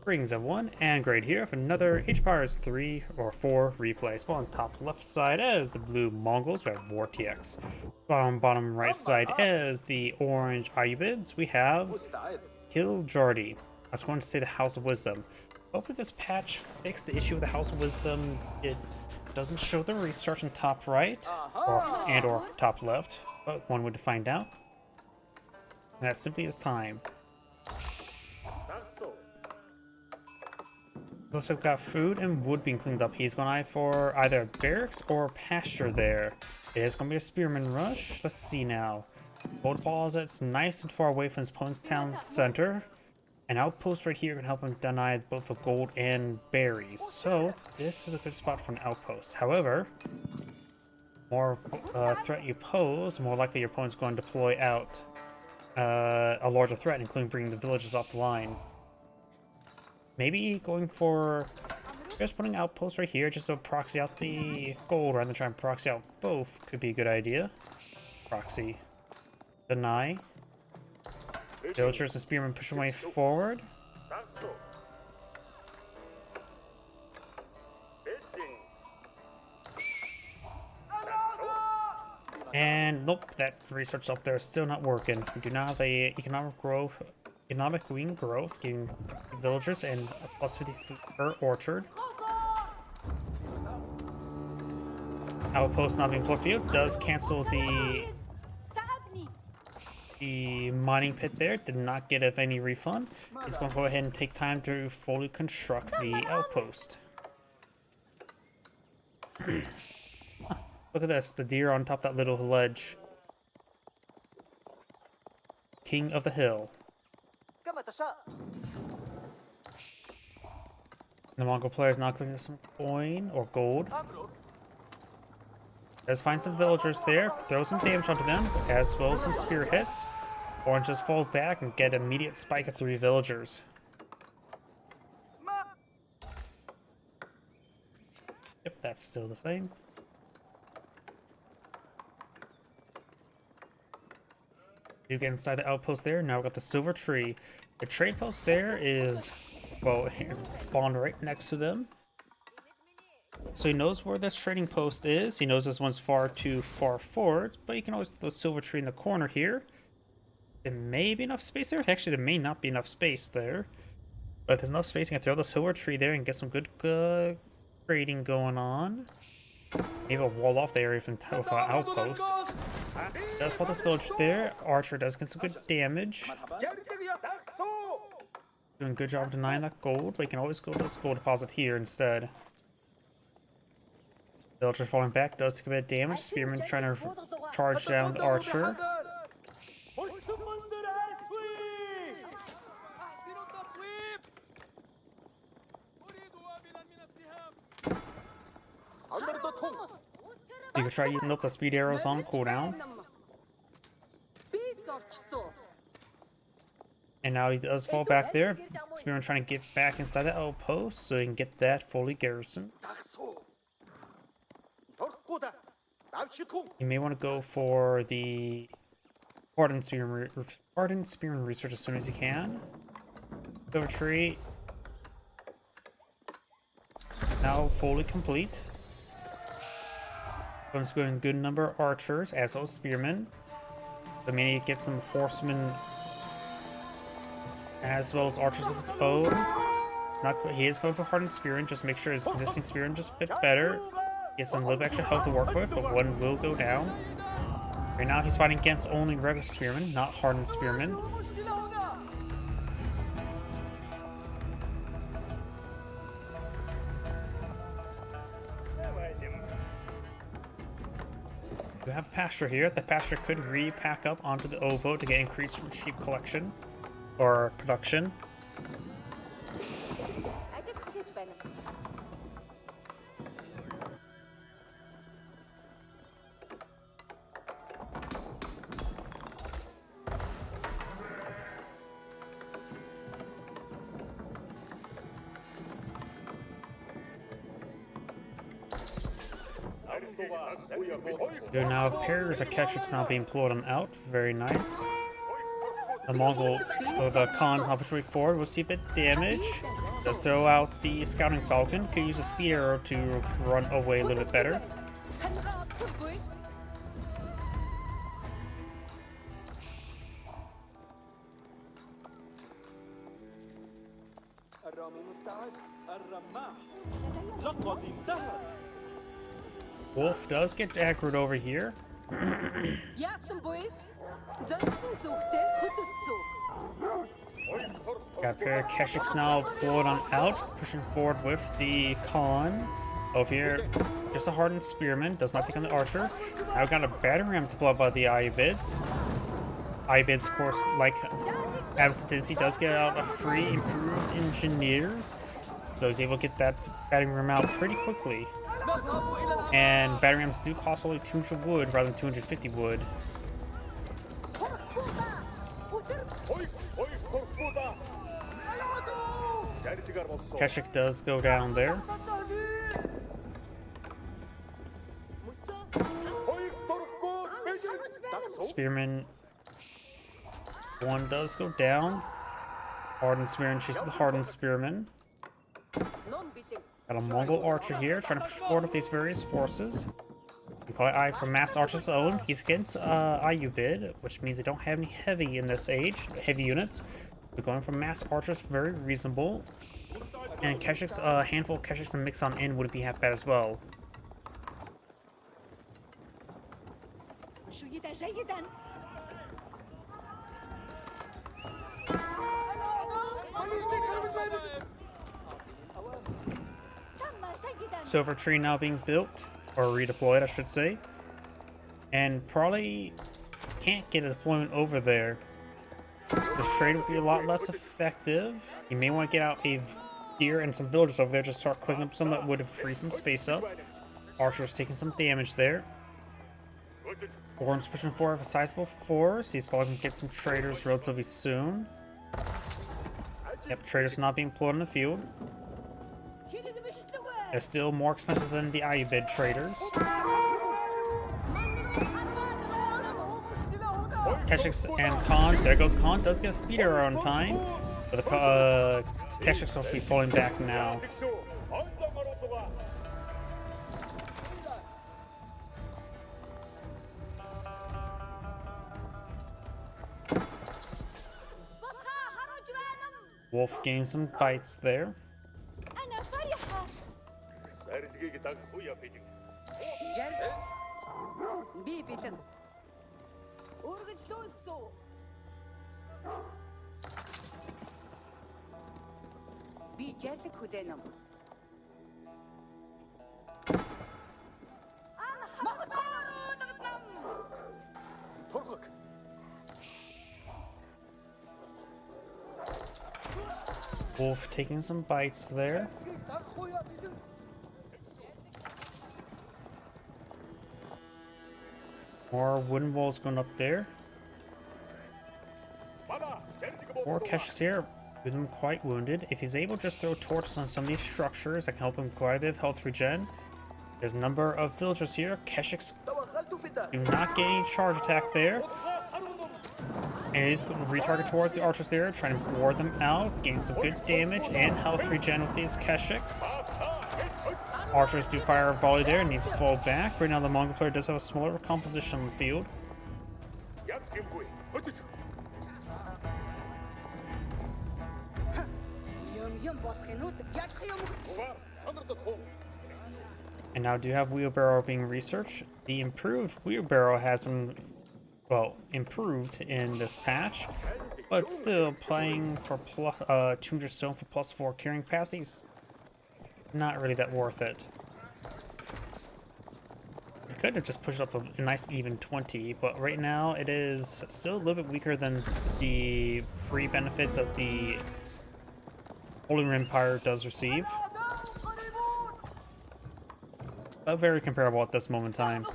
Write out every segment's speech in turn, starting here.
Brings of 1 and grade here for another H-Powers 3 or 4 replays. Well, on top left side is the blue Mongols, we have VortiX. Bottom right side is the orange Ayyubids, we have Kiljardi. I just wanted to say the House of Wisdom. Hopefully this patch fixed the issue with the House of Wisdom. It doesn't show the research on top right or top left, but one way to find out. And that simply is time. Looks like we've got food and wood being cleaned up. He's going to for either barracks or pasture there. It is going to be a spearman rush. Let's see now. Gold balls, it's nice and far away from his opponent's town center. An outpost right here can help him deny both the gold and berries. So this is a good spot for an outpost. However, more threat you pose, the more likely your opponent's going to deploy out a larger threat, including bringing the villages off the line. Maybe going for just putting outposts right here just to proxy out the gold rather than trying to proxy out both could be a good idea. Proxy. Deny. Villagers and spearmen push away forward. And nope, that research up there is still not working. We do not have a economic wing growth, giving villagers and a plus 50 food per orchard. Outpost not being plugged field does cancel the mining pit there. Did not get any refund. It's going to go ahead and take time to fully construct the outpost. Look at this, the deer on top of that little ledge. King of the hill. The Mongol player is now clicking some coin or gold. Does find some villagers there, throw some damage onto them, as well as some spear hits. Orange just fall back and get an immediate spike of 3 villagers. Yep, that's still the same. You get inside the outpost there. Now we've got the silver tree. The trade post there is, well, spawned right next to them. So he knows where this trading post is. He knows this one's far too far forward, but you can always throw the silver tree in the corner here. There may be enough space there. Actually, there may not be enough space there. But if there's enough space, you can throw the silver tree there and get some good trading going on. Maybe a wall off the area from with an outpost. Does put this village there. Archer does get some good damage. Doing a good job denying that gold. But you can always go to this gold deposit here instead. Villager falling back does take a bit of damage. Spearman trying to charge down the archer. You can try using up the speed arrows on cooldown. And now he does fall back there. Spearman trying to get back inside the outpost so he can get that fully garrisoned. You may want to go for the Ardent Spearman research as soon as you can. Silver tree. Now fully complete. One's going good number of archers as well as spearmen. So maybe get some horsemen as well as archers of his own. He is going for hardened spearman. Just make sure his existing spearman just a bit better. Gets some little extra health to work with, but one will go down. Right now he's fighting against only regular spearmen, not hardened spearmen. We have a pasture here. The pasture could repack up onto the ovo to get increased sheep collection or production. There now have pairs of catchers now being pulled on out. Very nice. The Mongol, or the Khan's not pushing forward. We'll see a bit damage. Does throw out the scouting falcon. Could use a speed arrow to run away a little bit better. Wolf does get aggroed over here. Got pair of Keshiks now pulled on out, pushing forward with the Khan. Over here, just a hardened spearman, does not take on the archer. Now got a battering ram to blow up by the Ayyubids. Ayyubids, of course, like Absidency, does get out a free improved engineers, so he's able to get that battering ram out pretty quickly. And battering rams do cost only 200 wood rather than 250 wood. Keshik does go down there. Spearman 1 does go down. Hardened Spearman chases the Hardened Spearman. Got a Mongol archer here trying to push forward with these various forces. You call it eye for mass archer's own. He's against Ayyubid, which means they don't have any heavy in this age, heavy units. But going from mass archers, very reasonable. And Keshiks, a handful of Keshiks and mix on in wouldn't be half bad as well. Silver tree now being built, or redeployed, I should say. And probably can't get a deployment over there. This trade would be a lot less effective. You may want to get out a deer and some villagers over there, just start clicking up some that would free some space up. Archer's taking some damage there. Orange pushing forward with a sizable force. He's probably going to get some traders relatively soon. Yep, traders not being pulled in the field. They're still more expensive than the Ayyubid traders. Keshiks and Khan. There goes Khan. Does get a speed arrow on time. But the Keshiks will be falling back now. Wolf gains some bites there. Wolf taking some bites there. More wooden walls going up there. 4 Keshiks here, with him quite wounded. If he's able to just throw torches on some of these structures, that can help him quite a bit of health regen. There's a number of villagers here. Keshiks do not get any charge attack there. And he's going to retarget towards the archers there, trying to ward them out, gain some good damage and health regen with these Keshiks. Archers do fire a volley there and needs to fall back. Right now the Mongol player does have a smaller composition on the field. And now do have wheelbarrow being researched. The improved wheelbarrow has been, well, improved in this patch, but still playing for 200 stone for +4 carrying capacities, not really that worth it. You could have just pushed up a nice even 20, but right now it is still a little bit weaker than the free benefits that the Holy Empire does receive. But very comparable at this moment in time.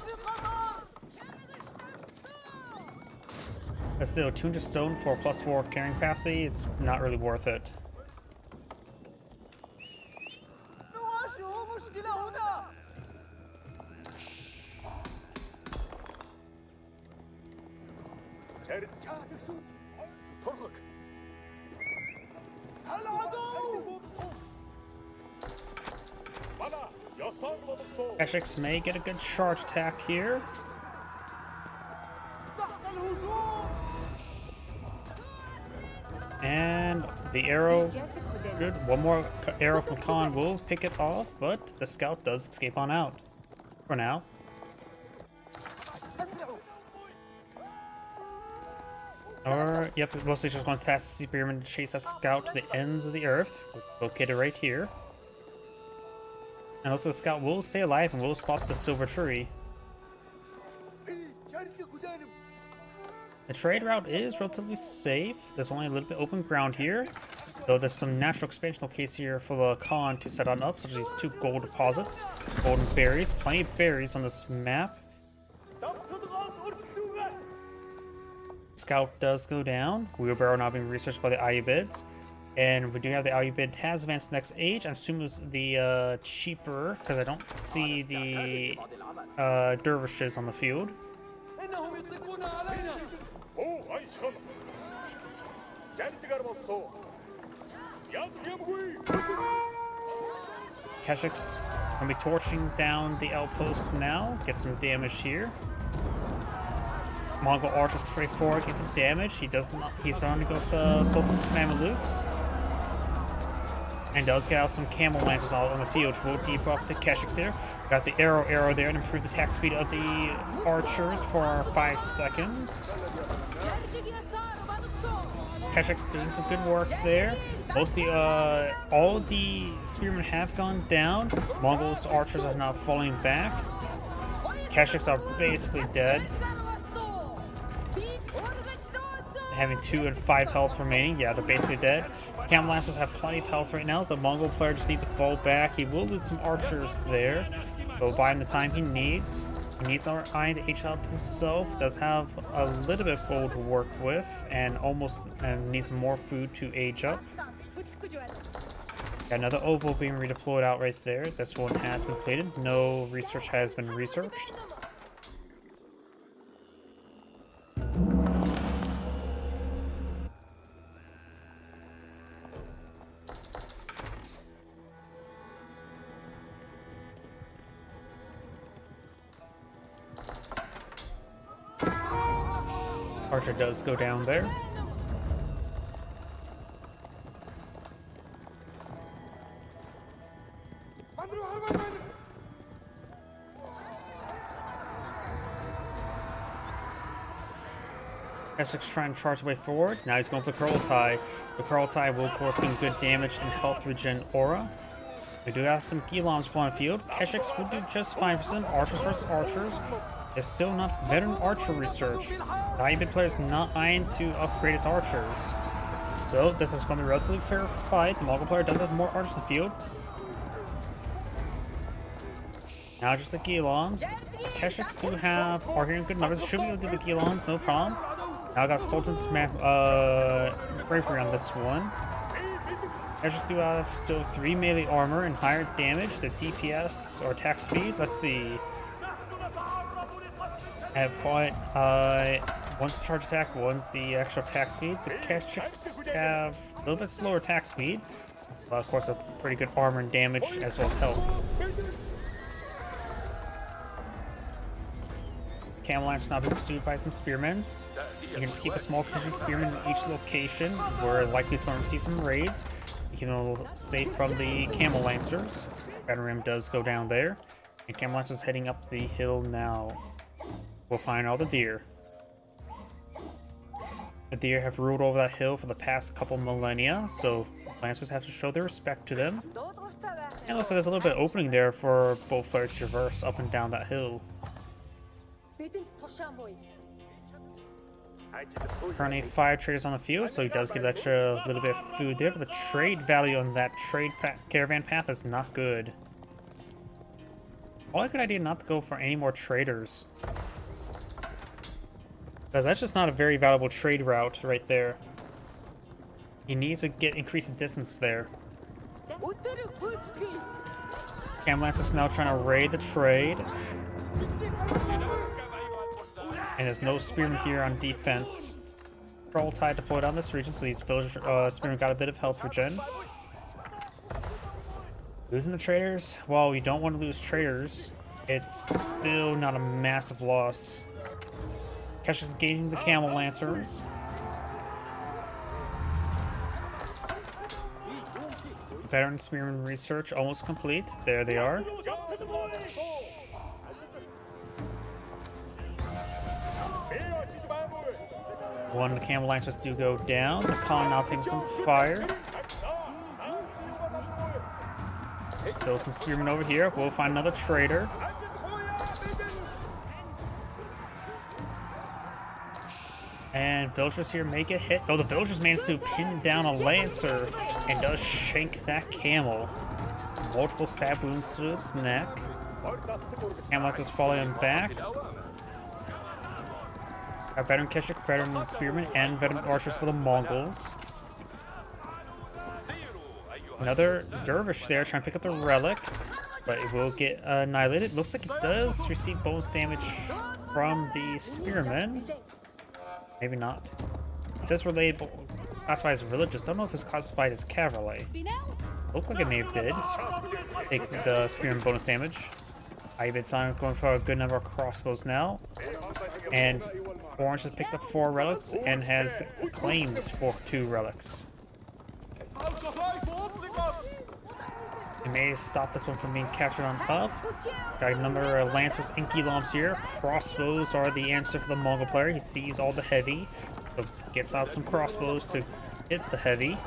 But still, 200 stone for +4 carrying capacity, it's not really worth it. VortiX may get a good charge attack here. And the arrow, good. One more arrow from Khan will pick it off, but the scout does escape on out for now. Or, yep, mostly just wants to task the spearman to chase that scout to the ends of the earth, located right here. And also the scout will stay alive and will spot the silver tree. The trade route is relatively safe. There's only a little bit open ground here, though there's some natural expansion locations here for the Khan to set on up, such as these 2 gold deposits, golden berries, plenty of berries on this map. Scout does go down. Wheelbarrow now being researched by the Ayyubids. And we do have the Ayyubid has advanced to the next age. I'm assuming it's the cheaper, because I don't see the dervishes on the field. Keshik's gonna be torching down the outposts now. Get some damage here. Mongol archers straight forward, get some damage. He does not. He's starting to go with the Sultan's Mamelukes. And does get out some camel lancers out on the field, which will debuff the Keshiks there. Got the arrow there and improve the attack speed of the archers for 5 seconds. Keshiks doing some good work there. All of the spearmen have gone down. Mongols archers are now falling back. Keshiks are basically dead, having 2 and 5 health remaining. Yeah, they're basically dead. Camel Lancers have plenty of health right now. The Mongol player just needs to fall back. He will lose some archers there, but buy him the time he needs. He needs our iron to age up himself. Does have a little bit of gold to work with, and needs more food to age up. Got another oval being redeployed out right there. This one has been completed. No research has been researched. Archer does go down there. Essex trying to charge his way forward. Now he's going for the Kurultai. The Kurultai will, of course, gain good damage and health regen aura. We do have some Gilons on the field. Keshiks will do just fine for some archers versus archers. It's still not veteran archer research. The Ayyubid player is not eyeing to upgrade his archers. So this is going to be a relatively fair fight. The Mongol player does have more archers in the field. Now just the Gilons. Keshiks do are here in good numbers. Should be able to do the Gilons, no problem. Now I got Sultan's bravery on this one. Keshiks do have still 3 melee armor and higher damage. The DPS or attack speed, let's see. At point, one's the charge attack, one's the extra attack speed. The Keshiks have a little bit slower attack speed, but of course a pretty good armor and damage as well as health. Camel Lance now being pursued by some spearmen. You can just keep a small contingent spearmen in each location. We're likely going to receive some raids. You can all safe from the Camel Lancers. Veteran does go down there, and Camel Lance is heading up the hill now. We'll find all the deer. The deer have ruled over that hill for the past couple millennia, so Lancers have to show their respect to them. And it looks like there's a little bit of opening there for both players to traverse up and down that hill. Currently 5 traders on the field, so he does get extra little bit of food there, but the trade value on that caravan path is not good. Probably a good idea not to go for any more traders, because that's just not a very valuable trade route right there. He needs to increase the distance there. Camel Lancers now trying to raid the trade. And there's no spearmen here on defense. Pearl Tide deployed on this region, so these villagers, Spearmen got a bit of health regen. Losing the traders? While we don't want to lose traders, it's still not a massive loss. Kesh is engaging the Camel Lancers. Veteran Spearman research almost complete. There they are. One of the Camel Lancers do go down. The Khan now taking some fire. Still some Spearmen over here. We'll find another trader. And villagers here make a hit. Oh, the villagers managed to pin down a Lancer and does shank that camel. Multiple stab wounds to its neck. Camel Lancer's falling him back. Our veteran Keshik, veteran Spearmen, and veteran archers for the Mongols. Another dervish there trying to pick up the relic, but it will get annihilated. Looks like it does receive bonus damage from the Spearmen. Maybe not. It says relayed, classified as religious. Don't know if it's classified as cavalry. Looked like it may have did. Take the Spearman bonus damage. Ayyubids going for a good number of crossbows now. And Orange has picked up 4 relics and has claimed 2 relics. It may stop this one from being captured on up. Got a number of Lancers, Inky Lumps here. Crossbows are the answer for the Mongol player. He sees all the heavy, so gets out some crossbows to hit the heavy.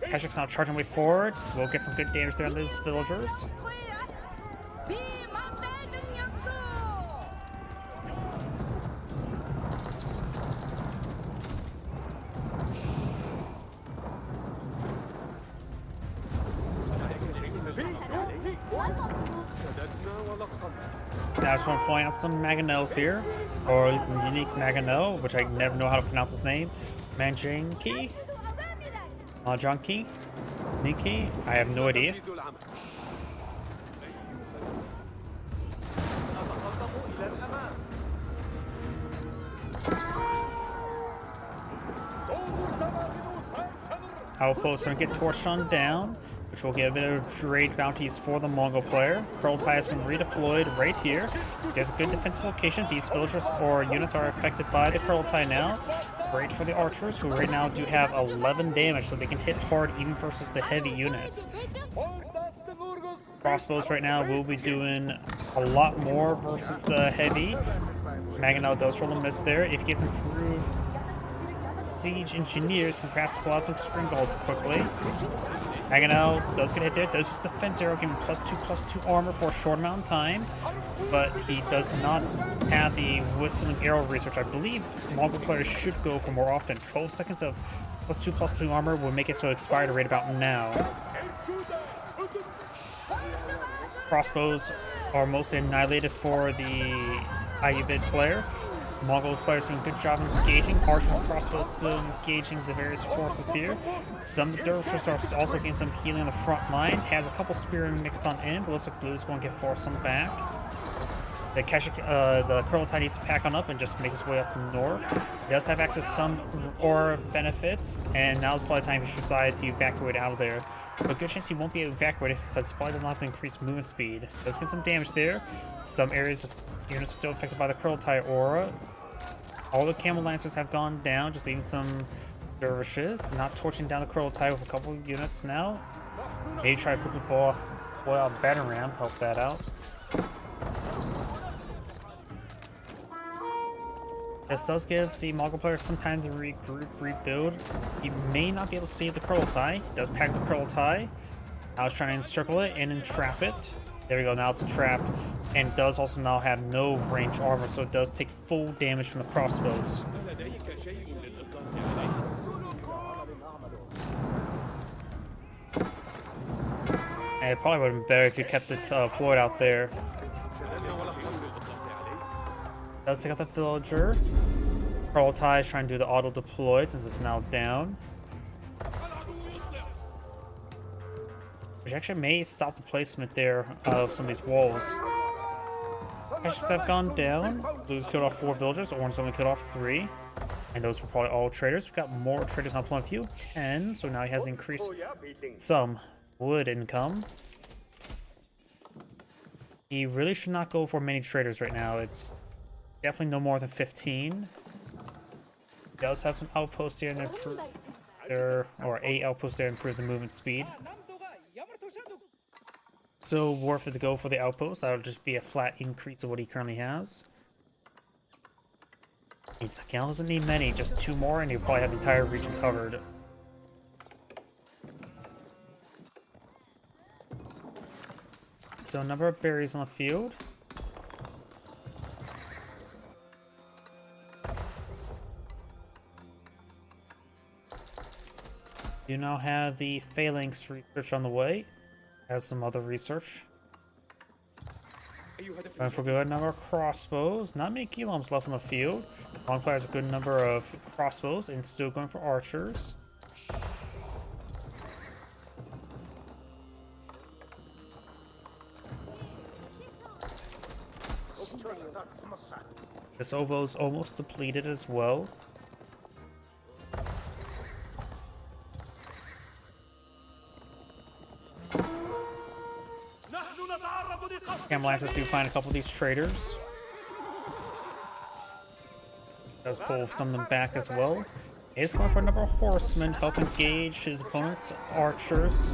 Keshik's now charging way forward. We'll get some good damage there on those villagers. Now I just want to point out some Mangonels here, or at least some unique Mangonel, which I never know how to pronounce his name. Manjanki? Majanki? Niki? I have no idea. Outposts are going to get torched on down, which will get a bit of raid bounties for the Mongol player. Pearl Tide has been redeployed right here. There's a good defensive location. These villagers or units are affected by the Pearl Tide now. Great for the archers, who right now do have 11 damage, so they can hit hard even versus the heavy units. Crossbows right now will be doing a lot more versus the heavy. Mangonel does roll a miss there. If he gets improved siege engineers, can perhaps pull out some spring bolts quickly. Mangonel does get hit there, does use the fence arrow, giving +2/+2 armor for a short amount of time, but he does not have the whistling arrow research. I believe Mongol players should go for more often. 12 seconds of +2/+2 armor will make it so it expires right about now. Crossbows are mostly annihilated for the Ayyubid player. Mongol players doing a good job engaging. Archer and crossbows still engaging the various forces here. Some dervishes are also getting some healing on the front line. Has a couple spearmen mixed on in, but looks like Blue's going to get forced some back. The Colonel Tide needs to pack on up and just make his way up north. He does have access to some ore benefits, and now is probably the time he should decide to evacuate out of there. But good chance he won't be evacuated because he probably does not have to increase movement speed. Does get some damage there. Some areas units are still affected by the Curl Tide aura. All the Camel Lancers have gone down, just leaving some dervishes. Not torching down the Curl Tide with a couple of units now. Maybe try to quickly blow out Battering Ram, help that out. This does give the Mongol player some time to regroup, rebuild. He may not be able to save the Curl Tie. He does pack the Curl Tie. Now he's trying to encircle it and entrap it. There we go, now it's entrapped. And does also now have no range armor, so it does take full damage from the crossbows. And it probably would have been better if you kept it deployed out there. Does take out the villager. Pearl Tide is trying to do the auto deploy since it's now down. Which actually may stop the placement there of some of these walls. Caches have gone down. Blue's killed off 4 villagers. Orange only killed off 3. And those were probably all traders. We've got more traders on Plum View. 10. So now he has increased some wood income. He really should not go for many traders right now. It's definitely no more than 15. He does have some outposts here and improve there, or 8 outposts there improve the movement speed. So worth it to go for the outpost. That'll just be a flat increase of what he currently has. He doesn't need many, just 2 more, and he'll probably have the entire region covered. So number of berries on the field. You now have the phalanx research on the way. Has some other research. Going for a good number of crossbows. Not many kiloms left on the field. Long player has a good number of crossbows and still going for archers. This oboe is almost depleted as well. Camel Lancers do find a couple of these traders. Does pull some of them back as well. He's going for a number of horsemen, help engage his opponent's archers,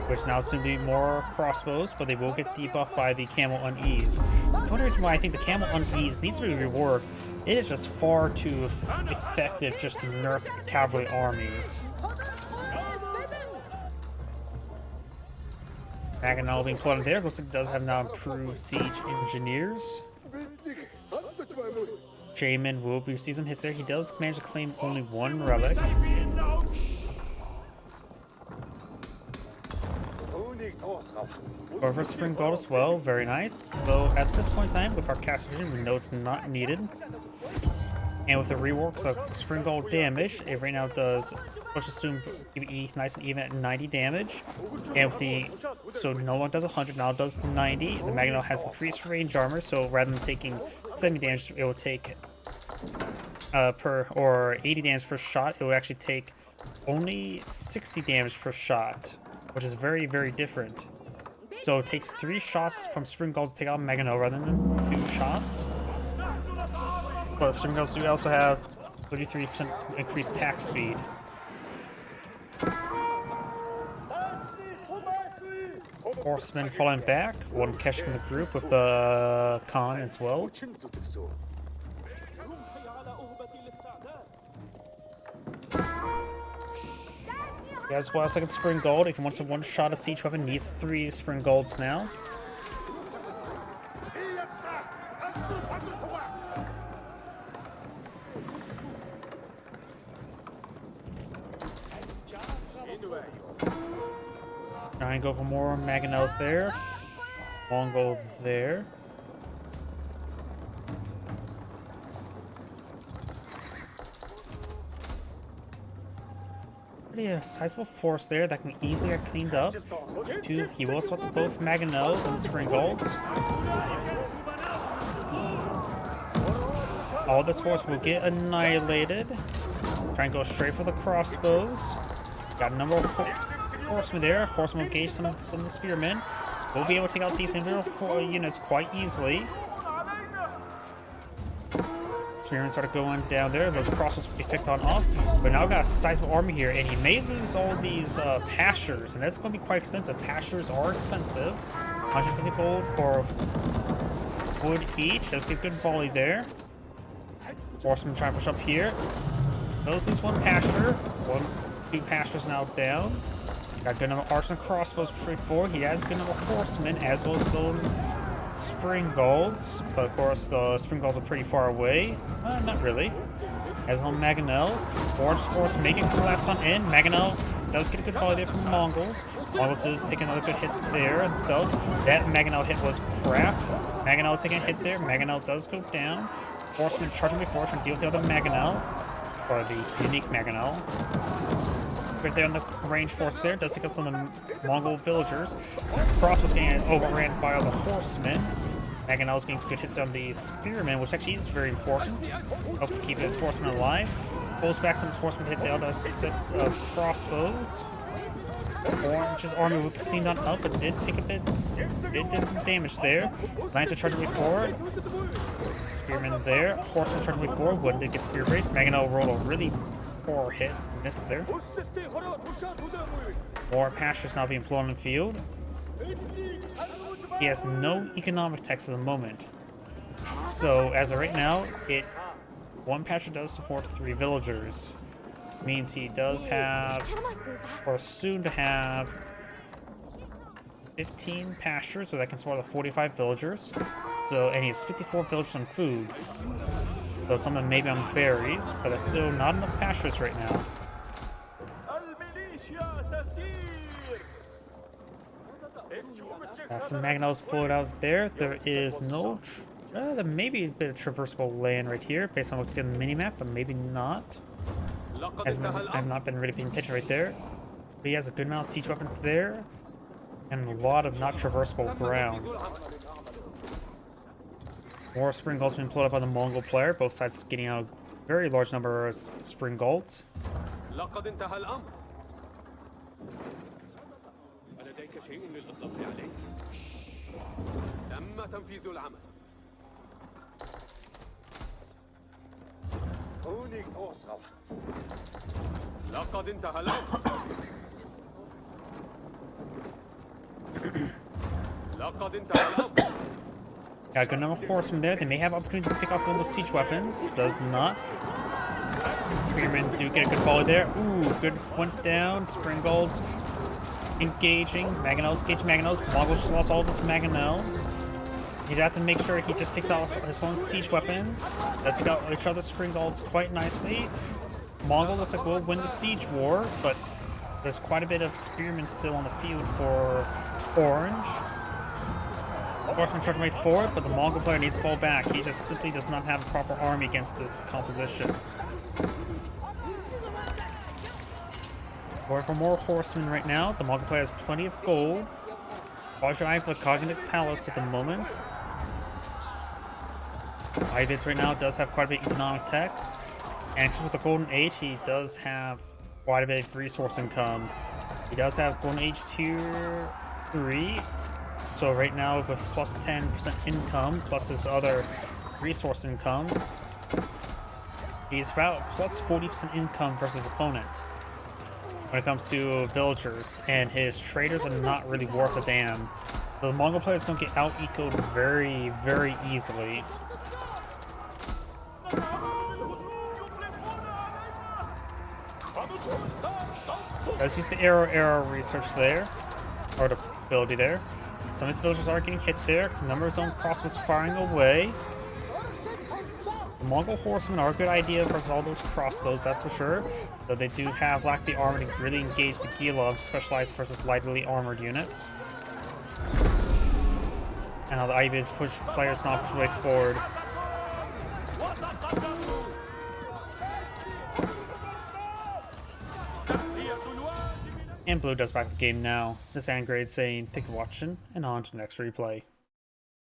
which now soon be more crossbows, but they will get debuffed by the camel unease. The only reason why I think the camel unease needs to be reworked, it is just far too effective just to nerf cavalry armies. Maganal being put on there, looks like it does have now improved siege engineers. Jamin will receive some hits there. He does manage to claim only 1 relic. Or for Spring Gold as well, very nice. Though at this point in time, with our cast vision, we know it's not needed. And with the reworks of Spring Gold damage, it right now does, let's assume, nice and even at 90 damage. And with the, so no one does 100, now it does 90. The Magnol has increased range armor, so rather than taking 70 damage, it will take, or 80 damage per shot, it will actually take only 60 damage per shot, which is very, very different. So it takes 3 shots from Spring Gold to take out Magnol rather than 2 shots. But Spring Golds do also have 33% increased attack speed. Horsemen falling back, 1 cash in the group with the Khan as well. He has well second Spring Gold. If he wants to one-shot a siege weapon, needs 3 Spring Golds now. Try and go for more Mangonels there. Mongol there. Pretty a sizable force there that can easily get cleaned up. He will swap to both Mangonels and Spring Golds. All this force will get annihilated. Try and go straight for the crossbows. Got a number of horsemen there. Horsemen will engage some of the spearmen. We'll be able to take out these individual units quite easily. Spearmen started going down there. Those crossbows will be picked on off. But now we've got a sizable army here, and he may lose all these pastures, and that's going to be quite expensive. Pastures are expensive. 150 gold for wood each. Let's get good volley there. Horsemen try to push up here. Those lose 1 pasture. 2 pastures now down. Got good number of archers and crossbows before. He has good number of horsemen as well as some Spring Golds. But of course the Spring Golds are pretty far away. Not really. Has no Mangonels. Orange force making collapse on in. Mangonel does get a good volley there from the Mongols. Mongols does take another good hit there themselves. That Mangonel hit was crap. Mangonel taking a hit there. Mangonel does go down. Horsemen charging before trying to deal with the other Mangonel. Or the unique Mangonel. Right there on the range force there, does take us on the Mongol villagers. Crossbows getting overran by all the horsemen. Mangonels getting some good hits on the Spearman, which actually is very important. Help keep his horsemen alive. Pulls back some of his horsemen to hit the other sets of crossbows. Orange's army will clean on up, but did take a bit. It did some damage there. Lancer charging way forward. Spearman there. Horseman charging way forward. Wouldn't did get spear brace. Mangonel rolled a really poor hit. Missed there. More pastures now being flown in the field. He has no economic tax at the moment. So as of right now, one pasture does support 3 villagers. Means he does have, or soon to have, 15 pastures, so that can support the 45 villagers. So, and he has 54 villagers on food. So some of them may be on berries, but that's still not enough pastures right now. Some Mangonels pulled out there. There is no, there may be a bit of traversable land right here, based on what we see on the minimap, but maybe not. I've not been really paying attention right there. But he has a good amount of siege weapons there, and a lot of not traversable ground. More spring golds being pulled up by the Mongol player, both sides getting out a very large number of spring golds. Got a good number of horsemen there. They may have opportunity to pick off one of the siege weapons. Does not. Spearmen do get a good volley there. Ooh, good went down. Spring golds engaging. Mangonels engage Mangonels. Mongols just lost all of his Mangonels. He'd have to make sure he just takes out his opponent's siege weapons. Does take out each other's spring golds quite nicely. Mongol looks like we'll win the siege war, but there's quite a bit of spearmen still on the field for Orange. Horseman charging way forward, but the Mongol player needs to fall back. He just simply does not have a proper army against this composition. Going for more horsemen right now. The Mongol player has plenty of gold. Larger eye for the Cognitive Palace at the moment. Ayyubids right now does have quite a bit of economic tax. And with the Golden Age, he does have quite a bit of resource income. He does have Golden Age tier 3. So right now with plus 10% income, plus his other resource income, he's about plus 40% income versus opponent when it comes to villagers, and his traders are not really worth a damn. So the Mongol player is going to get out-ecoed very, very easily. Let's use the arrow research there, or the ability there. Some of his villagers are getting hit there. A number of his own crossbows firing away. The Mongol horsemen are a good idea versus all those crossbows, that's for sure. Though they do lack the armor to really engage the Gila, specialized versus lightly armored units. And how the Ayyubids players not push way forward. And Blue does back the game now. This is Angrade saying, thank you for watching, and on to the next replay.